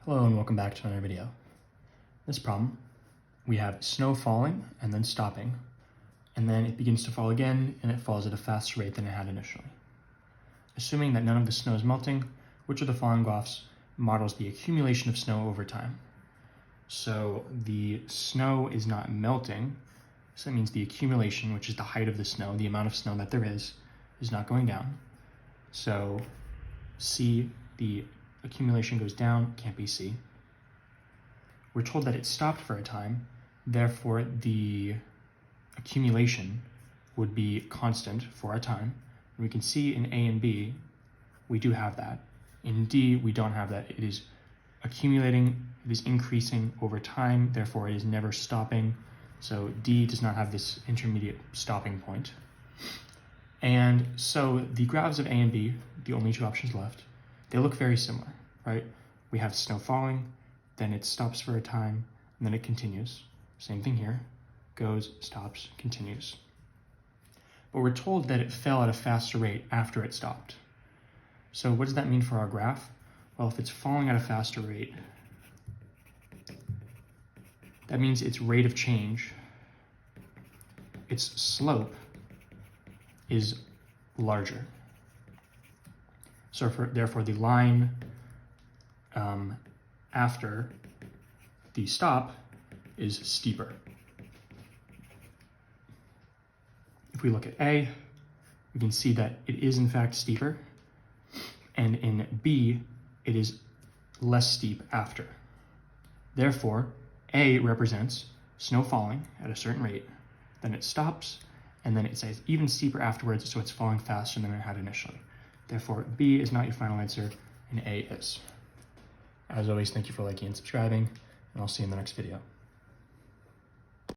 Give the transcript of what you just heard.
Hello and welcome back to another video. This problem, we have snow falling and then stopping, and then it begins to fall again and it falls at a faster rate than it had initially. Assuming that none of the snow is melting, which of the following graphs models the accumulation of snow over time? So the snow is not melting, so that means the accumulation, which is the height of the snow, the amount of snow that there is not going down. So C, the accumulation goes down, can't be C. We're told that it stopped for a time, therefore the accumulation would be constant for a time. And we can see in A and B, we do have that. In D, we don't have that. It is accumulating, it is increasing over time, therefore it is never stopping. So D does not have this intermediate stopping point. And so the graphs of A and B, the only two options left, they look very similar, right? We have snow falling, then it stops for a time, and then it continues. Same thing here, goes, stops, continues. But we're told that it fell at a faster rate after it stopped. So what does that mean for our graph? Well, if it's falling at a faster rate, that means its rate of change, its slope, is larger. So therefore the line after the stop is steeper. If we look at A, we can see that it is in fact steeper, and in B, it is less steep after. Therefore, A represents snow falling at a certain rate, then it stops, and then it says even steeper afterwards, so it's falling faster than it had initially. Therefore, B is not your final answer, and A is. As always, thank you for liking and subscribing, and I'll see you in the next video.